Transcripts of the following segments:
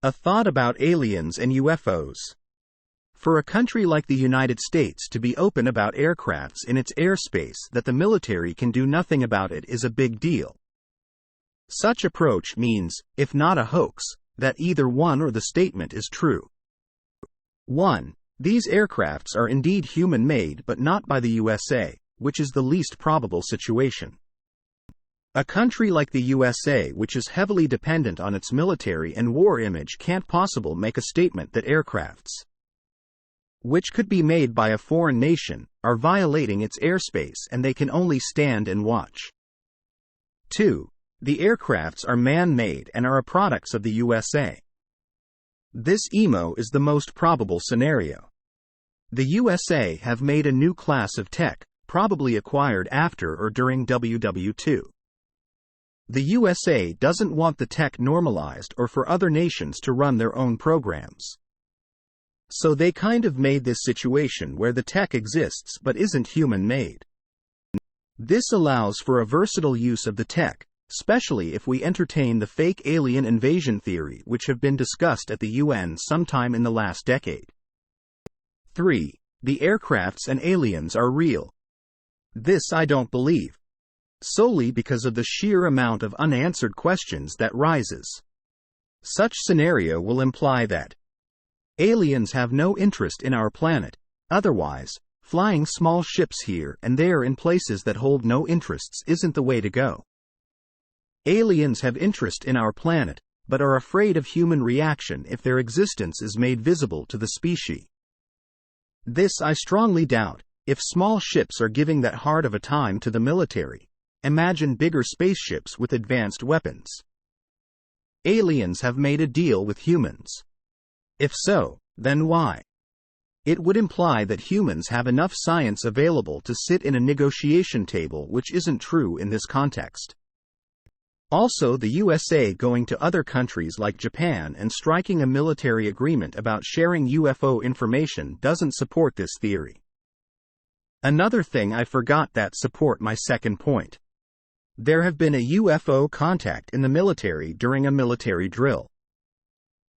A thought about aliens and UFOs. For a country like the United States to be open about aircrafts in its airspace that the military can do nothing about it is a big deal. Such approach means, if not a hoax, that either one or the statement is true. 1. These aircrafts are indeed human-made but not by the USA, which is the least probable situation. A country like the USA, which is heavily dependent on its military and war image, can't possibly make a statement that aircrafts, which could be made by a foreign nation, are violating its airspace and they can only stand and watch. 2. The aircrafts are man-made and are products of the USA. This EMO is the most probable scenario. The USA have made a new class of tech, probably acquired after or during WW2. The USA doesn't want the tech normalized or for other nations to run their own programs. So they kind of made this situation where the tech exists but isn't human-made. This allows for a versatile use of the tech, especially if we entertain the fake alien invasion theory which have been discussed at the UN sometime in the last decade. 3. The aircrafts and aliens are real. This I don't believe. Solely because of the sheer amount of unanswered questions that rises. Such scenario will imply that aliens have no interest in our planet, otherwise, flying small ships here and there in places that hold no interests isn't the way to go. Aliens have interest in our planet, but are afraid of human reaction if their existence is made visible to the specie. This I strongly doubt. If small ships are giving that hard of a time to the military, imagine bigger spaceships with advanced weapons. Aliens have made a deal with humans. If so, then why? It would imply that humans have enough science available to sit in a negotiation table, which isn't true in this context. Also, the USA going to other countries like Japan and striking a military agreement about sharing UFO information doesn't support this theory. Another thing I forgot that support my second point. There have been a UFO contact in the military during a military drill.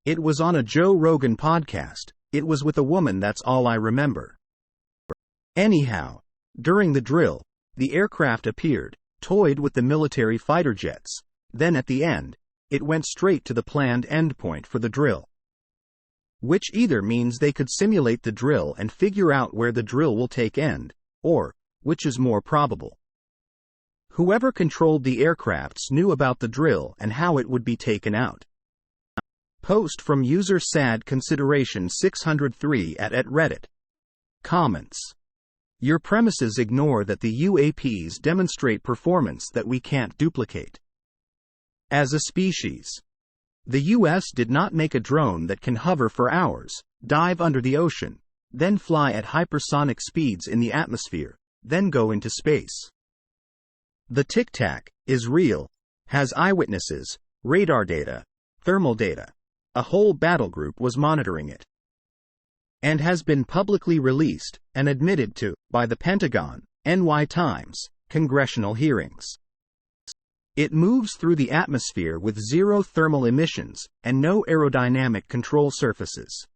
It was on a Joe Rogan podcast. It was with a woman, that's all I remember. Anyhow, during the drill, the aircraft appeared, toyed with the military fighter jets. Then at the end, it went straight to the planned endpoint for the drill. Which either means they could simulate the drill and figure out where the drill will take end, or, which is more probable, whoever controlled the aircrafts knew about the drill and how it would be taken out. Post from user sad consideration 603 at Reddit. Comments. Your premises ignore that the UAPs demonstrate performance that we can't duplicate. As a species, the US did not make a drone that can hover for hours, dive under the ocean, then fly at hypersonic speeds in the atmosphere, then go into space. The TicTac is real, has eyewitnesses, radar data, thermal data. A whole battlegroup was monitoring it. And has been publicly released and admitted to by the Pentagon, NY Times, congressional hearings. It moves through the atmosphere with zero thermal emissions and no aerodynamic control surfaces.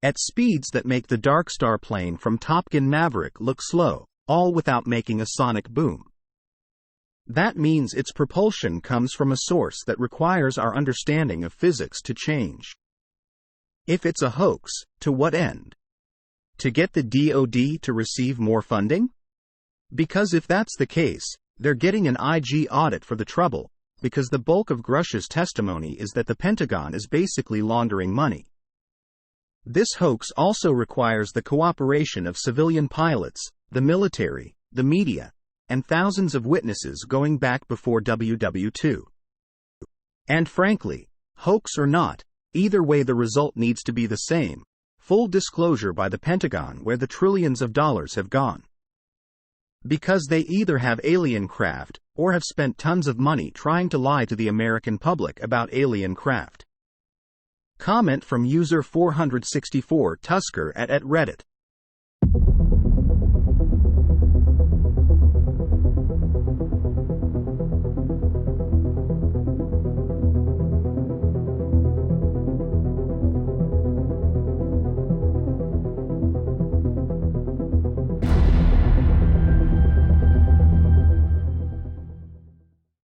At speeds that make the Darkstar plane from Topgun Maverick look slow, all without making a sonic boom. That means its propulsion comes from a source that requires our understanding of physics to change. If it's a hoax, to what end? To get the DoD to receive more funding? Because if that's the case, they're getting an IG audit for the trouble, because the bulk of Grush's testimony is that the Pentagon is basically laundering money. This hoax also requires the cooperation of civilian pilots, the military, the media, and thousands of witnesses going back before WW2. And frankly, hoax or not, either way the result needs to be the same: full disclosure by the Pentagon where the trillions of dollars have gone. Because they either have alien craft, or have spent tons of money trying to lie to the American public about alien craft. Comment from user 464 Tusker at Reddit.